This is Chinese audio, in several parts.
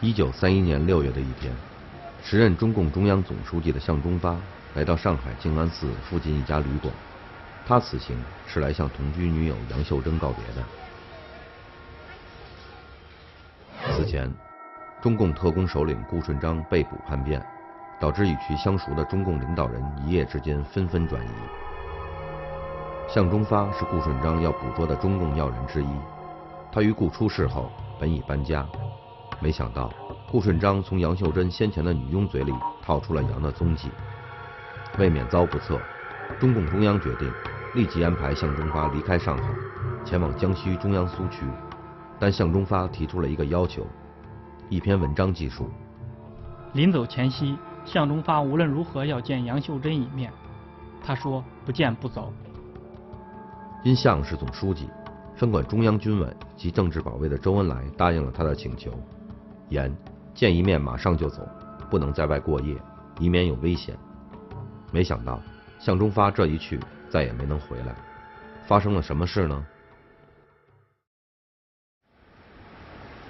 1931年6月的一天，时任中共中央总书记的向忠发来到上海静安寺附近一家旅馆，他此行是来向同居女友杨秀珍告别的。此前，中共特工首领顾顺章被捕叛变，导致与其相熟的中共领导人一夜之间纷纷转移。向忠发是顾顺章要捕捉的中共要人之一，他于顾出事后本已搬家，没想到顾顺章从杨秀珍先前的女佣嘴里套出了杨的踪迹。为免遭不测，中共中央决定立即安排向忠发离开上海，前往江西中央苏区。但向忠发提出了一个要求，一篇文章记述：临走前夕，向忠发无论如何要见杨秀珍一面，他说不见不走。因向是总书记，分管中央军委及政治保卫的周恩来答应了他的请求，言见一面马上就走，不能在外过夜，以免有危险。没想到向忠发这一去再也没能回来，发生了什么事呢？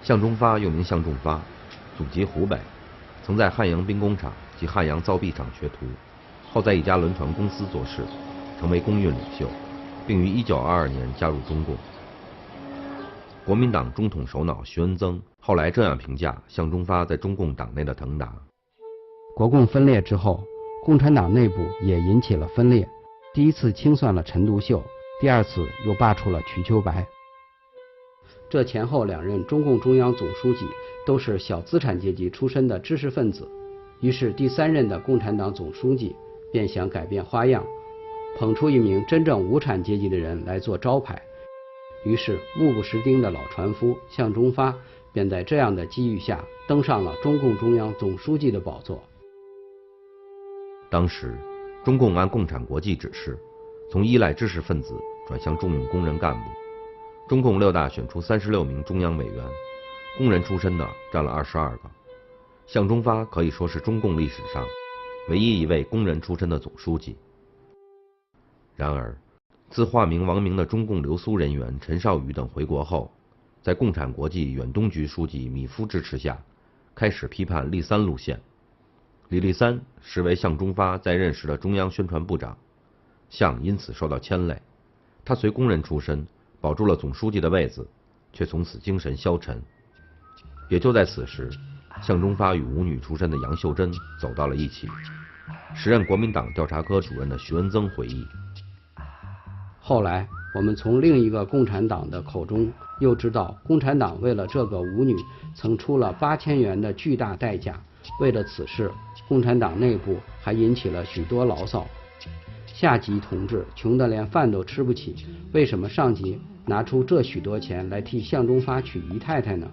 向忠发又名向仲发，祖籍湖北，曾在汉阳兵工厂及汉阳造币厂学徒，后在一家轮船公司做事，成为工运领袖，并于1922年加入中共。国民党中统首脑徐恩曾后来这样评价向忠发在中共党内的腾达：国共分裂之后，共产党内部也引起了分裂，第一次清算了陈独秀，第二次又罢黜了瞿秋白。这前后两任中共中央总书记都是小资产阶级出身的知识分子，于是第三任的共产党总书记便想改变花样，捧出一名真正无产阶级的人来做招牌。于是目不识丁的老船夫向忠发便在这样的机遇下登上了中共中央总书记的宝座。当时中共按共产国际指示，从依赖知识分子转向重用工人干部。中共6大选出36名中央委员，工人出身的占了22个。向忠发可以说是中共历史上唯一一位工人出身的总书记。然而，自化名亡明的中共留苏人员陈绍宇等回国后，在共产国际远东局书记米夫支持下，开始批判立三路线。李立三实为向忠发在任时的中央宣传部长，向因此受到牵累。他虽工人出身，保住了总书记的位子，却从此精神消沉。也就在此时，向忠发与舞女出身的杨秀珍走到了一起。时任国民党调查科主任的徐恩曾回忆：后来我们从另一个共产党的口中又知道，共产党为了这个舞女曾出了8000元的巨大代价。为了此事，共产党内部还引起了许多牢骚。下级同志穷得连饭都吃不起，为什么上级拿出这许多钱来替向忠发娶姨太太呢？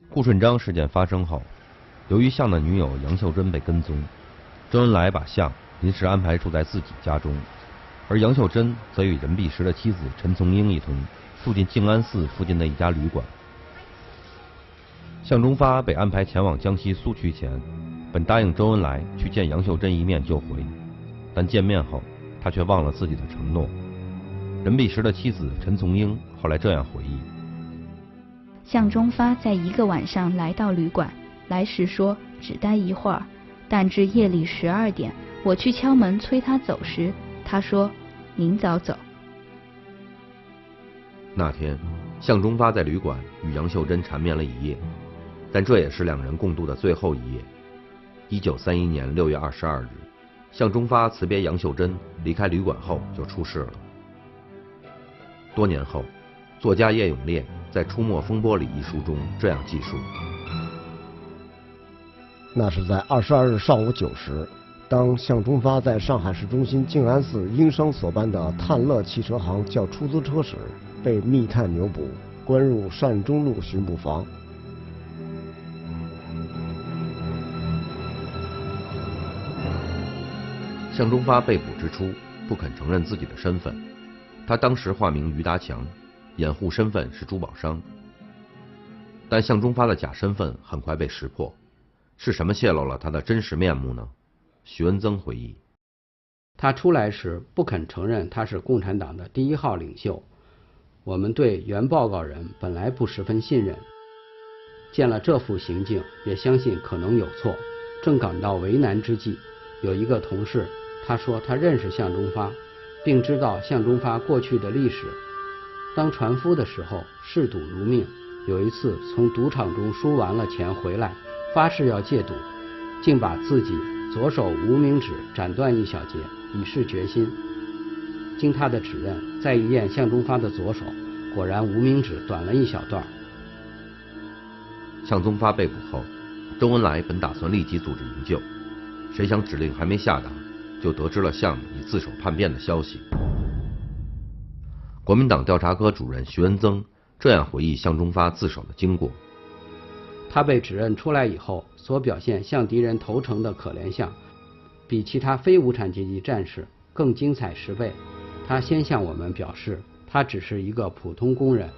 顾顺章事件发生后，由于向的女友杨秀珍被跟踪，周恩来把向临时安排住在自己家中，而杨秀珍则与任弼时的妻子陈从英一同住进静安寺附近的一家旅馆。向忠发被安排前往江西苏区前，本答应周恩来去见杨秀珍一面就回，但见面后他却忘了自己的承诺。任弼时的妻子陈从英后来这样回忆：向忠发在一个晚上来到旅馆，来时说只待一会儿，但至夜里12点，我去敲门催他走时，他说您早走。那天向忠发在旅馆与杨秀珍缠绵了一夜，但这也是两人共度的最后一夜。1931年6月22日，向忠发辞别杨秀珍离开旅馆后就出事了。多年后，作家叶永烈在《出没风波里》一书中这样记述：那是在22日上午9时，当向忠发在上海市中心静安寺应商所办的探乐汽车行叫出租车时，被密探牛捕，关入善中路巡捕房。向忠发被捕之初，不肯承认自己的身份。他当时化名于达强，掩护身份是珠宝商。但向忠发的假身份很快被识破，是什么泄露了他的真实面目呢？徐恩曾回忆：他出来时不肯承认他是共产党的第1号领袖，我们对原报告人本来不十分信任。见了这副行径，也相信可能有错，正感到为难之际，有一个同事，他说他认识向忠发，并知道向忠发过去的历史。当船夫的时候，嗜赌如命，有一次从赌场中输完了钱回来，发誓要戒赌，竟把自己左手无名指斩断一小节，以示决心。经他的指认，再一验向忠发的左手，果然无名指短了一小段。向忠发被捕后，周恩来本打算立即组织营救，谁想指令还没下达，就得知了项已自首叛变的消息。国民党调查科主任徐恩曾这样回忆向忠发自首的经过：他被指认出来以后，所表现向敌人投诚的可怜相，比其他非无产阶级战士更精彩10倍。他先向我们表示，他只是一个普通工人，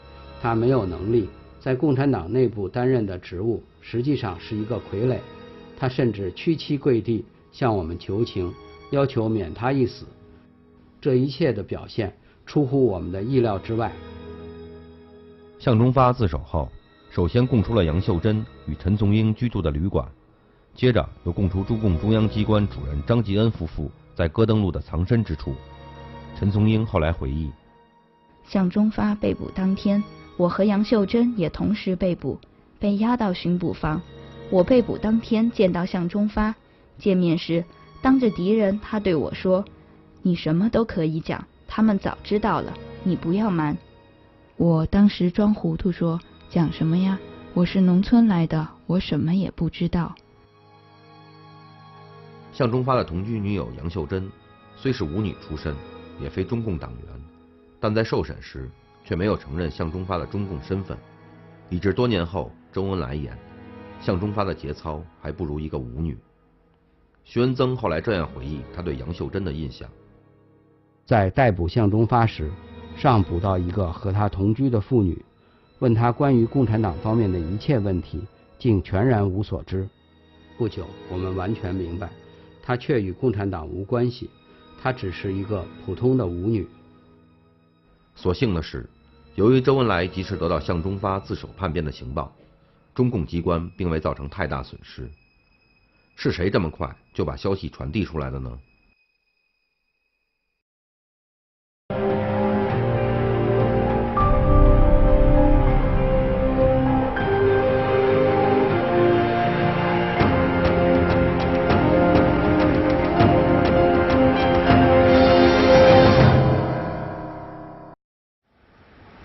他没有能力在共产党内部担任的职务，实际上是一个傀儡。他甚至屈膝跪地向我们求情，要求免他一死。这一切的表现出乎我们的意料之外。向忠发自首后，首先供出了杨秀珍与陈从英居住的旅馆，接着又供出中共中央机关主任张吉恩夫妇在戈登路的藏身之处。陈从英后来回忆，向忠发被捕当天，我和杨秀珍也同时被捕，被押到巡捕房。我被捕当天见到向忠发，见面时当着敌人，他对我说：“你什么都可以讲，他们早知道了，你不要瞒。”我当时装糊涂说：“讲什么呀？我是农村来的，我什么也不知道。”向忠发的同居女友杨秀珍虽是舞女出身，也非中共党员，但在受审时却没有承认向忠发的中共身份，以致多年后周恩来言，向忠发的节操还不如一个舞女。徐恩曾后来这样回忆他对杨秀珍的印象：在逮捕向忠发时，上捕到一个和他同居的妇女，问他关于共产党方面的一切问题，竟全然无所知。不久，我们完全明白，他却与共产党无关系，她只是一个普通的舞女。所幸的是，由于周恩来及时得到向忠发自首叛变的情报，中共机关并未造成太大损失。是谁这么快就把消息传递出来的呢？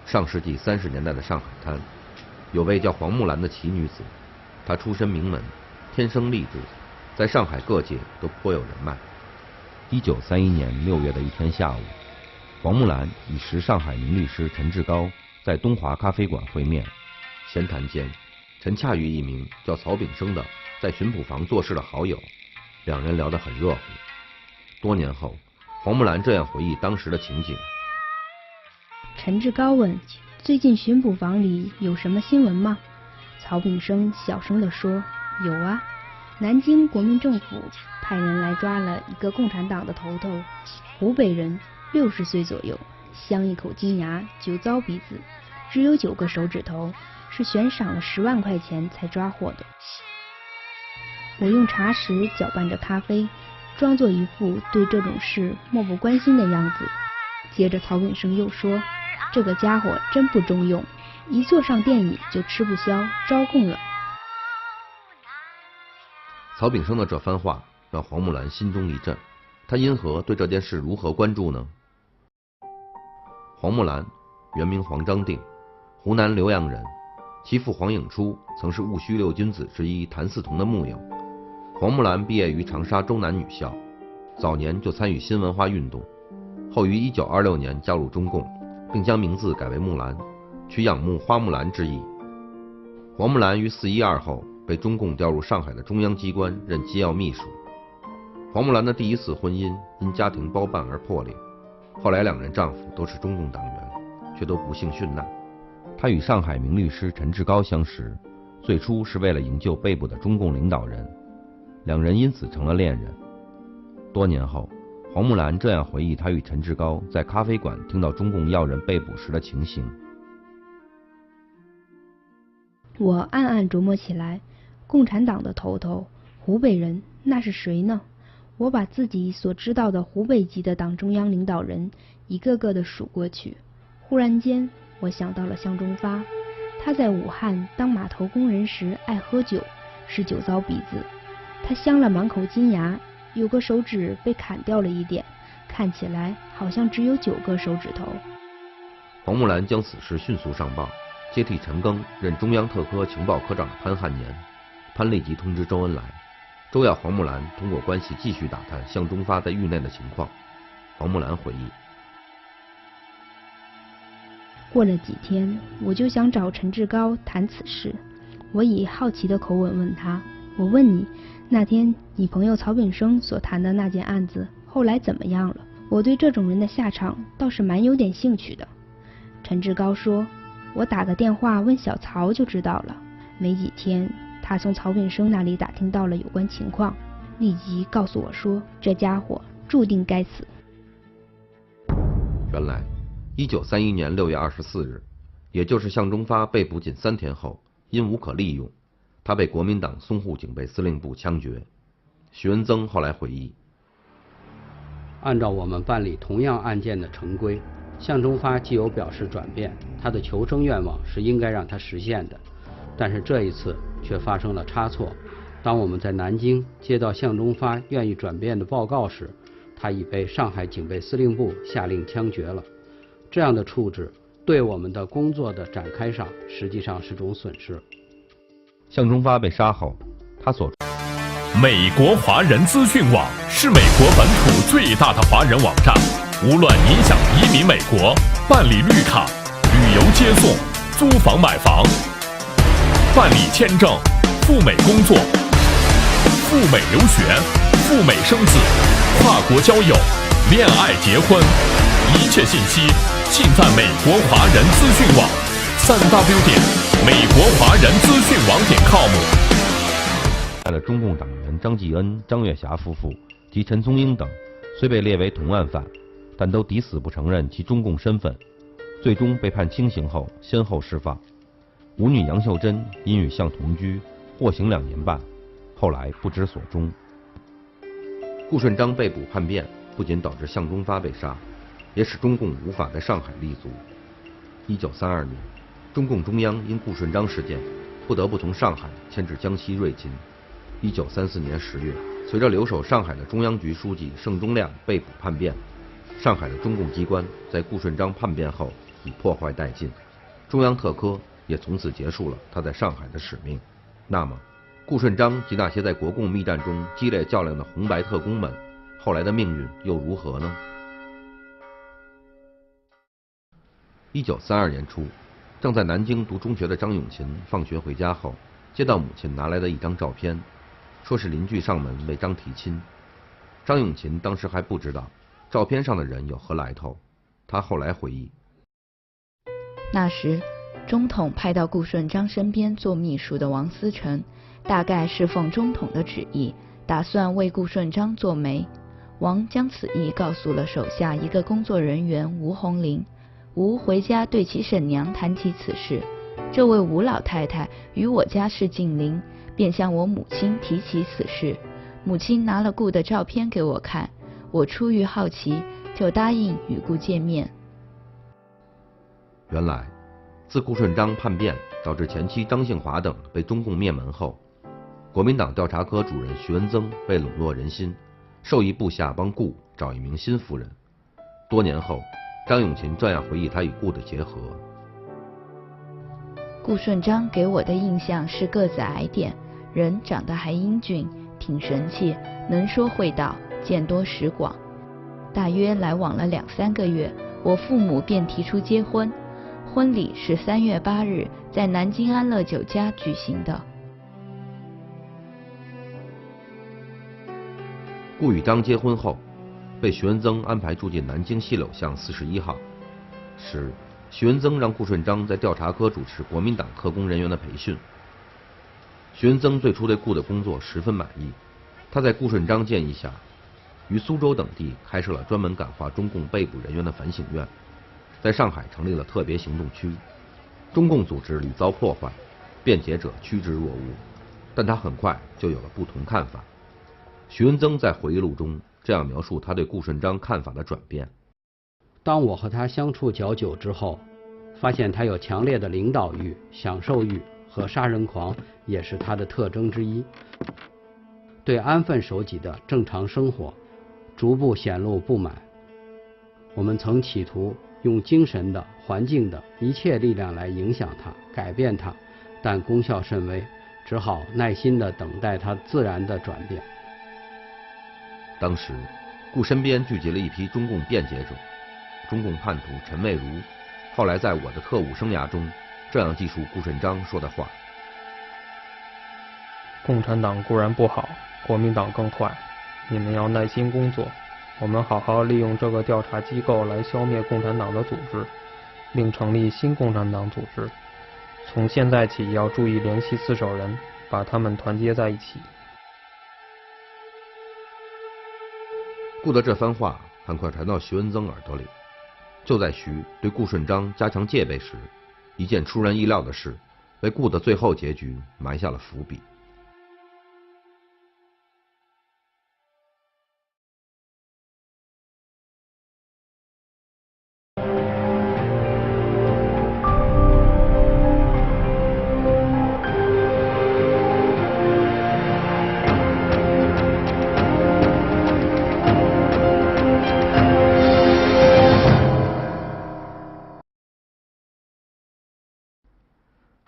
上世纪30年代的上海滩，有位叫黄木兰的奇女子，她出身名门，天生丽质，在上海各界都颇有人脉。1931年6月的一天下午，黄木兰与时上海名律师陈志高在东华咖啡馆会面，闲谈间，陈恰与一名叫曹炳生的在巡捕房做事的好友，两人聊得很热乎。多年后，黄木兰这样回忆当时的情景：陈志高问：“最近巡捕房里有什么新闻吗？”曹炳生小声地说：“有啊，南京国民政府派人来抓了一个共产党的头头，湖北人，60岁左右，镶一口金牙，酒糟鼻子，只有9个手指头，是悬赏了10万块钱才抓获的。”我用茶匙搅拌着咖啡，装作一副对这种事漠不关心的样子。接着曹炳生又说：“这个家伙真不中用，一坐上电椅就吃不消，招供了。”曹炳生的这番话让黄木兰心中一震，她因何对这件事如何关注呢？黄木兰原名黄章定，湖南浏阳人，其父黄颖初曾是戊戌6君子之一谭嗣同的幕友。黄木兰毕业于长沙中南女校，早年就参与新文化运动，后于1926年加入中共，并将名字改为木兰，取仰慕花木兰之意。黄木兰于4·12后被中共调入上海的中央机关任机要秘书。黄木兰的第一次婚姻因家庭包办而破裂，后来两人丈夫都是中共党员，却都不幸殉难。她与上海名律师陈志高相识，最初是为了营救被捕的中共领导人，两人因此成了恋人。多年后，黄木兰这样回忆她与陈志高在咖啡馆听到中共要人被捕时的情形：我暗暗琢磨起来，共产党的头头，湖北人，那是谁呢？我把自己所知道的湖北籍的党中央领导人一个个的数过去，忽然间我想到了向忠发，他在武汉当码头工人时爱喝酒，是酒糟鼻子，他镶了满口金牙，有个手指被砍掉了一点，看起来好像只有9个手指头。黄木兰将此事迅速上报，接替陈赓任中央特科情报科长的潘汉年。潘立即通知周恩来，周要黄木兰通过关系继续打探向忠发在狱内的情况。黄木兰回忆，过了几天，我就想找陈志高谈此事。我以好奇的口吻问他，我问你，那天你朋友曹炳生所谈的那件案子后来怎么样了？我对这种人的下场倒是蛮有点兴趣的。陈志高说，我打个电话问小曹就知道了。没几天，他从曹炳生那里打听到了有关情况，立即告诉我说，这家伙注定该死。原来1931年6月24日，也就是向忠发被捕仅3天后，因无可利用，他被国民党淞沪警备司令部枪决。徐文增后来回忆，按照我们办理同样案件的程规，向忠发既有表示转变，他的求生愿望是应该让他实现的，但是这一次却发生了差错。当我们在南京接到向忠发愿意转变的报告时，他已被上海警备司令部下令枪决了。这样的处置对我们的工作的展开上实际上是种损失。向忠发被杀后，他所美国华人资讯网是美国本土最大的华人网站，无论您想移民美国、办理绿卡、旅游接送、租房买房、办理签证、赴美工作、赴美留学、赴美生子、跨国交友、恋爱结婚，一切信息尽在美国华人资讯网3w. 美国华人资讯网.com。害了中共党员张继恩、张月霞夫妇及陈松英等，虽被列为同案犯，但都抵死不承认其中共身份，最终被判轻刑后先后释放。舞女杨秀珍因与向同居，获刑2年半，后来不知所终。顾顺章被捕叛变，不仅导致向忠发被杀，也使中共无法在上海立足。1932年，中共中央因顾顺章事件，不得不从上海迁至江西瑞金。1934年10月，随着留守上海的中央局书记盛忠亮被捕叛变，上海的中共机关在顾顺章叛变后已破坏殆尽，中央特科也从此结束了他在上海的使命。那么，顾顺章及那些在国共密战中激烈较量的红白特工们，后来的命运又如何呢？1932年初，正在南京读中学的张永琴放学回家后，接到母亲拿来的一张照片，说是邻居上门为张提亲。张永琴当时还不知道照片上的人有何来头，他后来回忆，那时中统派到顾顺章身边做秘书的王思成，大概是奉中统的旨意，打算为顾顺章做媒。王将此意告诉了手下一个工作人员吴红林。吴回家对其婶娘谈起此事，这位吴老太太与我家是近邻，便向我母亲提起此事。母亲拿了顾的照片给我看，我出于好奇，就答应与顾见面。原来，自顾顺章叛变导致前妻张杏华等被中共灭门后，国民党调查科主任徐文增被笼络人心，授意部下帮顾找一名新夫人。多年后，张永琴这样回忆他与顾的结合：顾顺章给我的印象是个子矮点，人长得还英俊，挺神气，能说会道，见多识广。大约来往了2-3个月，我父母便提出结婚，婚礼是3月8日在南京安乐酒家举行的。顾与张结婚后，被徐文增安排住进南京西柳巷41号。时，徐文增让顾顺章在调查科主持国民党特工人员的培训。徐文增最初对顾的工作十分满意，他在顾顺章建议下，于苏州等地开设了专门感化中共被捕人员的反省院，在上海成立了特别行动区。中共组织屡遭破坏，辩解者趋之若鹜，但他很快就有了不同看法。徐文增在回忆录中这样描述他对顾顺章看法的转变：当我和他相处较久之后，发现他有强烈的领导欲、享受欲和杀人狂也是他的特征之一。对安分守己的正常生活逐步显露不满。我们曾企图用精神的、环境的一切力量来影响他、改变他，但功效甚微，只好耐心地等待他自然的转变。当时，顾身边聚集了一批中共辩解者。中共叛徒陈蔚如后来在我的特务生涯中这样记述顾顺章说的话：共产党固然不好，国民党更坏，你们要耐心工作，我们好好利用这个调查机构来消灭共产党的组织，并成立新共产党组织。从现在起要注意联系4手人，把他们团结在一起。顾的这番话很快传到徐文增耳朵里。就在徐对顾顺章加强戒备时，一件出人意料的事为顾的最后结局埋下了伏笔。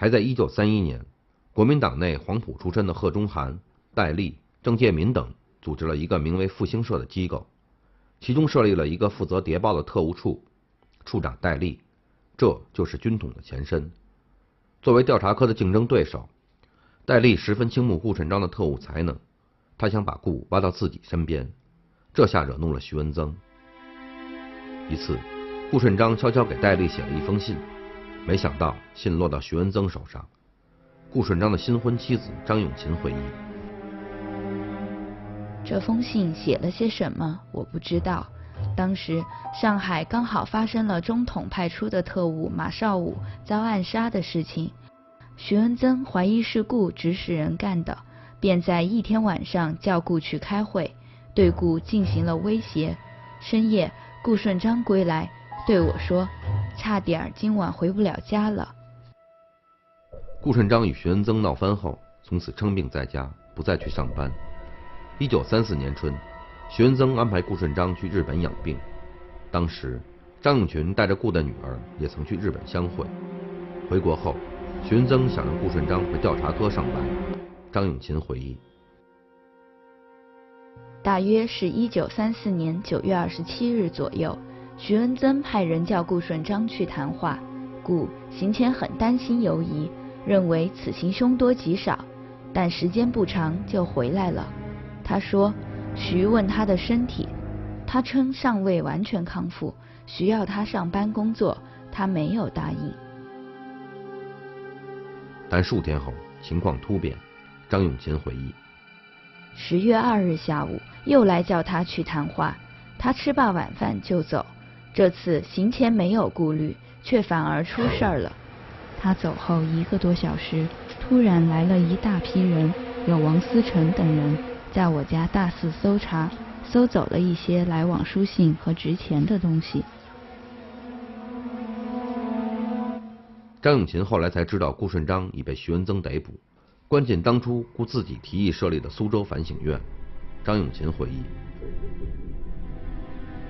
还在1931年，国民党内黄埔出身的贺中涵、戴笠、郑介民等组织了一个名为复兴社的机构，其中设立了一个负责谍报的特务处，处长戴笠，这就是军统的前身。作为调查科的竞争对手，戴笠十分倾慕顾顺章的特务才能，他想把顾挖到自己身边，这下惹怒了徐文增。一次，顾顺章悄悄给戴笠写了一封信，没想到信落到徐文增手上。顾顺章的新婚妻子张永琴回忆：这封信写了些什么我不知道，当时上海刚好发生了中统派出的特务马绍武遭暗杀的事情，徐文增怀疑是顾指使人干的，便在一天晚上叫顾去开会，对顾进行了威胁。深夜顾顺章归来对我说，差点今晚回不了家了。顾顺章与徐文增闹翻后，从此称病在家，不再去上班。1934年春，徐文增安排顾顺章去日本养病。当时张永群带着顾的女儿也曾去日本相会。回国后，徐文增想让顾顺章回调查科上班。张永琴回忆：大约是1934年9月27日左右，徐文增派人叫顾顺章去谈话。顾行前很担心犹疑，认为此行凶多吉少，但时间不长就回来了。他说，徐问他的身体，他称尚未完全康复，需要他上班工作，他没有答应。但数天后情况突变，张永琴回忆：10月2日下午又来叫他去谈话，他吃罢晚饭就走。这次行前没有顾虑，却反而出事儿了。他走后1个多小时，突然来了一大批人，有王思成等人，在我家大肆搜查，搜走了一些来往书信和值钱的东西。张永琴后来才知道顾顺章已被徐文增逮捕，关进当初顾自己提议设立的苏州反省院。张永琴回忆：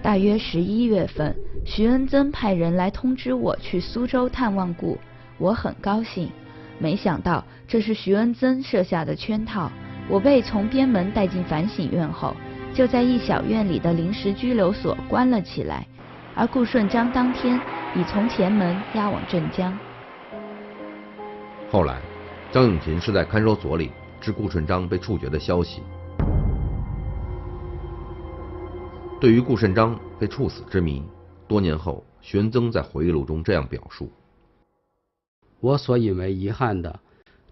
大约11月份，徐文增派人来通知我去苏州探望顾，我很高兴，没想到这是徐文增设下的圈套。我被从边门带进反省院后，就在一小院里的临时拘留所关了起来，而顾顺章当天已从前门押往镇江。后来张永琴是在看守所里知顾顺章被处决的消息。对于顾顺章被处死之谜，多年后徐文增在回忆录中这样表述：我所引为遗憾的，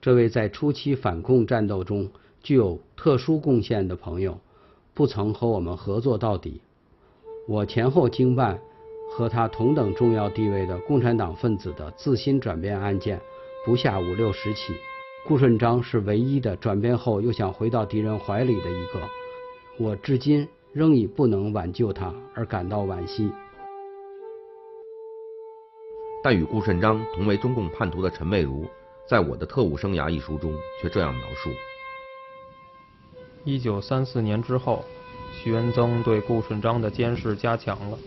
这位在初期反共战斗中具有特殊贡献的朋友，不曾和我们合作到底。我前后经办和他同等重要地位的共产党分子的自新转变案件，不下5、6十起。顾顺章是唯一的转变后又想回到敌人怀里的一个，我至今仍以不能挽救他而感到惋惜。但与顾顺章同为中共叛徒的陈蔚如，在我的特务生涯一书中却这样描述：1934年之后，徐恩曾对顾顺章的监视加强了。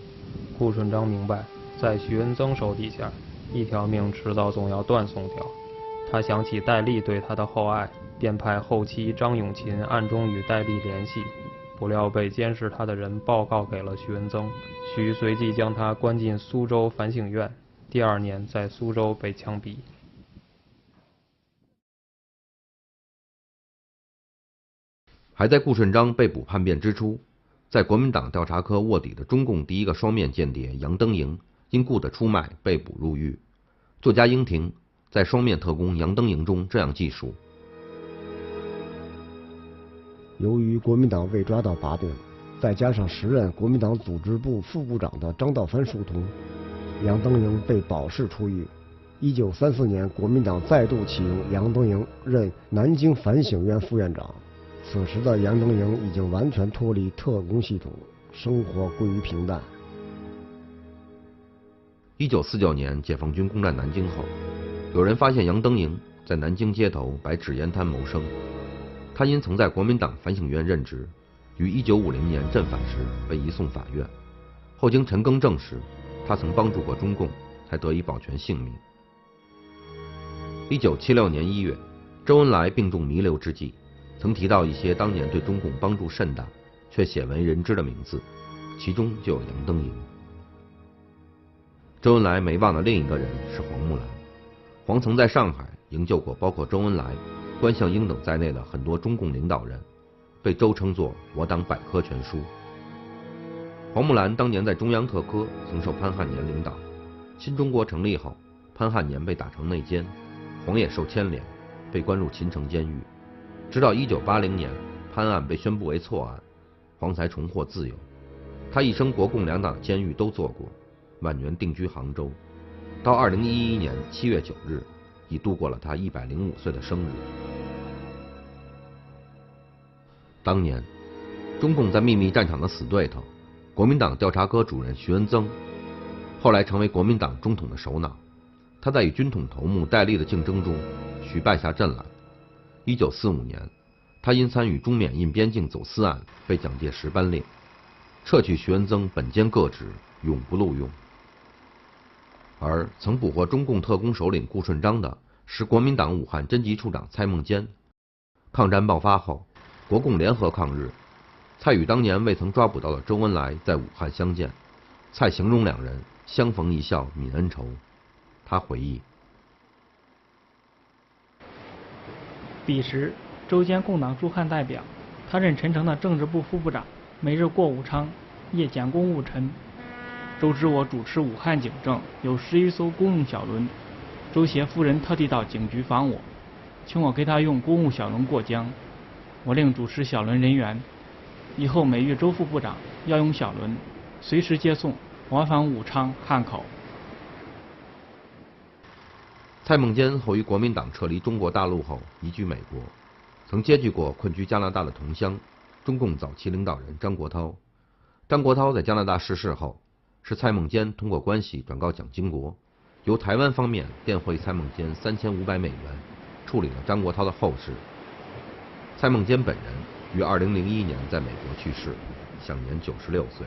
顾顺章明白，在徐恩曾手底下，一条命迟早总要断送掉。他想起戴笠对他的厚爱，便派后妻张永琴暗中与戴笠联系，不料被监视他的人报告给了徐恩曾，徐随即将他关进苏州反省院，第2年在苏州被枪毙。还在顾顺章被捕叛变之初，在国民党调查科卧底的中共第一个双面间谍杨登营因故的出卖被捕入狱。作家英庭在双面特工杨登营中这样记述：由于国民党未抓到把柄，再加上时任国民党组织部副部长的张道藩疏通，杨登营被保释出狱。1934年，国民党再度启用杨登营任南京反省院副院长。此时的杨登营已经完全脱离特工系统，生活归于平淡。1949年解放军攻占南京后，有人发现杨登营在南京街头摆纸烟摊谋生。他因曾在国民党反省院任职，于1950年镇反时被移送法院。后经陈赓证实，他曾帮助过中共，才得以保全性命。1976年1月，周恩来病重弥留之际，曾提到一些当年对中共帮助甚大却鲜为人知的名字，其中就有杨登营。周恩来没忘的另一个人是黄木兰。黄曾在上海营救过包括周恩来、关向英等在内的很多中共领导人，被周称作我党百科全书。黄木兰当年在中央特科曾受潘汉年领导，新中国成立后，潘汉年被打成内奸，黄也受牵连，被关入秦城监狱。直到1980年，潘案被宣布为错案，黄才重获自由。他一生国共两党的监狱都做过，晚年定居杭州。到2011年7月9日，已度过了他105岁的生日。当年，中共在秘密战场的死对头，国民党调查科主任徐恩曾，后来成为国民党中统的首脑。他在与军统头目戴笠的竞争中，许败下阵来。1945年，他因参与中缅印边境走私案被蒋介石颁令，撤去徐恩曾本兼各职，永不录用。而曾捕获中共特工首领顾顺章的是国民党武汉侦缉处长蔡孟坚。抗战爆发后，国共联合抗日，蔡与当年未曾抓捕到的周恩来在武汉相见，蔡形容两人相逢一笑泯恩仇。他回忆，彼时周兼共党驻汉代表，他任陈诚的政治部副部长，每日过武昌，夜检公务陈。周知我主持武汉警政，有11艘公用小轮，周协夫人特地到警局访我，请我给他用公务小轮过江。我令主持小轮人员，以后每遇周副部长要用小轮，随时接送往返武昌、汉口。蔡孟坚后于国民党撤离中国大陆后移居美国，曾接据过困居加拿大的同乡中共早期领导人张国焘。张国焘在加拿大逝世后，是蔡孟坚通过关系转告蒋经国，由台湾方面电汇蔡孟坚3500美元，处理了张国焘的后事。蔡孟坚本人于2001年在美国去世，享年96岁。